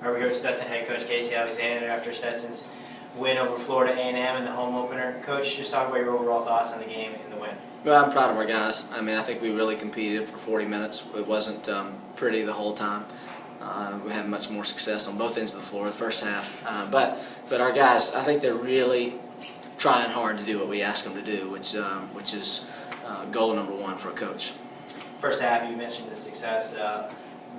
We're here with Stetson head coach Casey Alexander after Stetson's win over Florida A&M in the home opener. Coach, just talk about your overall thoughts on the game and the win. Well, I'm proud of our guys. I mean, I think we really competed for 40 minutes. It wasn't pretty the whole time. We had much more success on both ends of the floor the first half. But our guys, I think they're really trying hard to do what we ask them to do, which is goal number one for a coach. First half, you mentioned the success.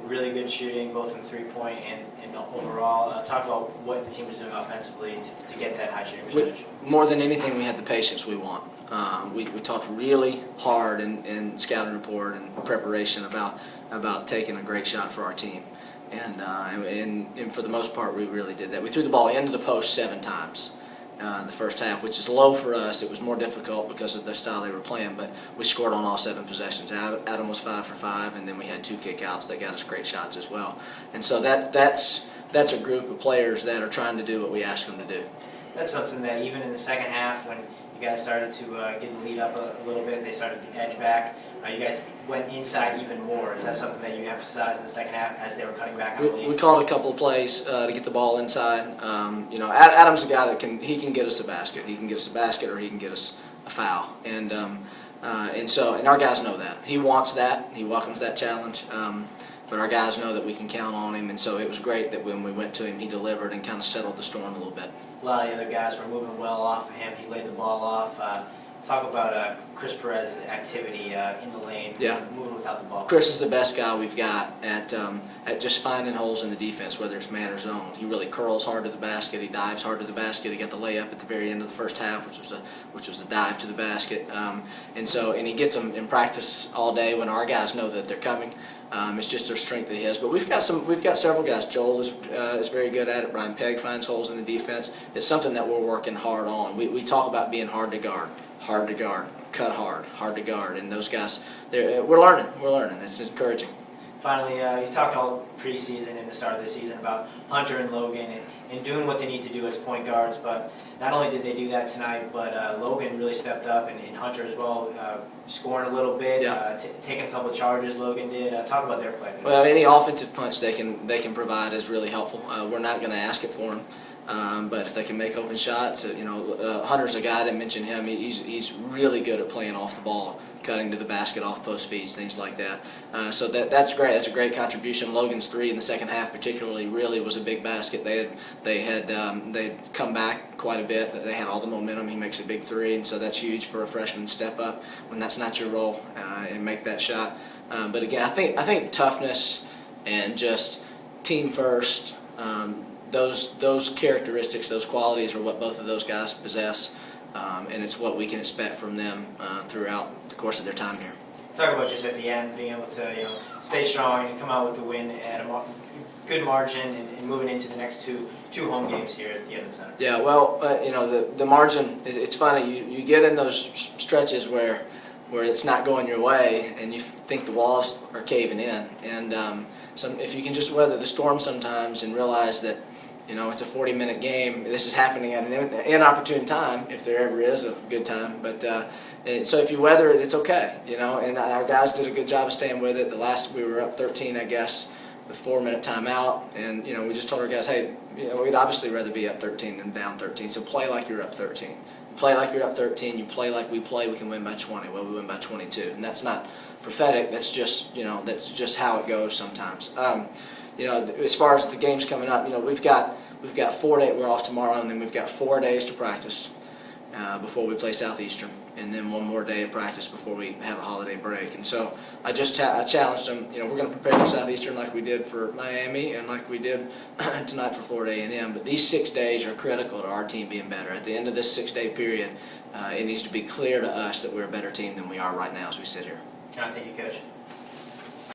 Really good shooting, both from three-point and overall. Talk about what the team was doing offensively to get that high shooting percentage. More than anything, we had the patience we want. We talked really hard in scouting report and preparation about taking a great shot for our team. And for the most part, we really did that. We threw the ball into the post 7 times the first half, which is low for us. It was more difficult because of the style they were playing, but we scored on all 7 possessions. Adam was 5 for 5, and then we had 2 kickouts that got us great shots as well. And so that's a group of players that are trying to do what we ask them to do. That's something that even in the second half, when you guys started to get the lead up a little bit, and they started to edge back, you guys went inside even more. Is that something that you emphasized in the second half as they were cutting back on the lead? We called a couple of plays to get the ball inside. Adam's a guy that can get us a basket. He can get us a basket, or he can get us a foul. And our guys know that. He wants that. He welcomes that challenge. But our guys know that we can count on him, and so it was great that when we went to him, he delivered and kind of settled the storm a little bit. A lot of the other guys were moving well off of him. He laid the ball off. Talk about Chris Perez's activity in the lane, moving without the ball. Chris is the best guy we've got at just finding holes in the defense, whether it's man or zone. He really curls hard to the basket. He dives hard to the basket. He got the layup at the very end of the first half, which was a dive to the basket. And he gets them in practice all day when our guys know that they're coming. It's just their strength that he has. But we've got several guys. Joel is very good at it. Brian Pegg finds holes in the defense. It's something that we're working hard on. We talk about being hard to guard, cut hard to guard, and those guys, we're learning. It's encouraging. Finally, you talked all preseason and the start of the season about Hunter and Logan and doing what they need to do as point guards, but not only did they do that tonight, but Logan really stepped up, and Hunter as well, scoring a little bit, taking a couple of charges. Logan did. Talk about their play. Well, any offensive punch they can provide is really helpful. We're not going to ask it for them, but if they can make open shots, Hunter's a guy, I didn't mention him. He's really good at playing off the ball, cutting to the basket, off post feeds, things like that. So that's great. That's a great contribution. Logan's 3 in the second half, particularly, really was a big basket. They'd come back quite a bit. They had all the momentum. He makes a big 3, and so that's huge for a freshman step up when that's not your role and make that shot. But again, I think toughness and just team first. Those characteristics, those qualities, are what both of those guys possess, and it's what we can expect from them throughout the course of their time here. Talk about just at the end being able to stay strong and come out with the win at a good margin and moving into the next two home games here at the Evans Center. Yeah, well, the margin. It's funny. You get in those stretches where it's not going your way, and you think the walls are caving in, and if you can just weather the storm sometimes and realize that. It's a 40-minute game. This is happening at an inopportune time, if there ever is a good time. But so if you weather it, it's okay. And our guys did a good job of staying with it. We were up 13, I guess, with 4-minute timeout, and we just told our guys, hey, we'd obviously rather be up 13 than down 13. So play like you're up 13. Play like you're up 13. You play like we play. We can win by 20. Well, we win by 22, and that's not prophetic. That's just how it goes sometimes. As far as the games coming up, we've got 4 days. We're off tomorrow, and then we've got 4 days to practice before we play Southeastern, and then 1 more day of practice before we have a holiday break. And so I challenged them. We're going to prepare for Southeastern like we did for Miami and like we did tonight for Florida A&M. But these 6 days are critical to our team being better. At the end of this 6-day period, it needs to be clear to us that we're a better team than we are right now as we sit here. Thank you, Coach.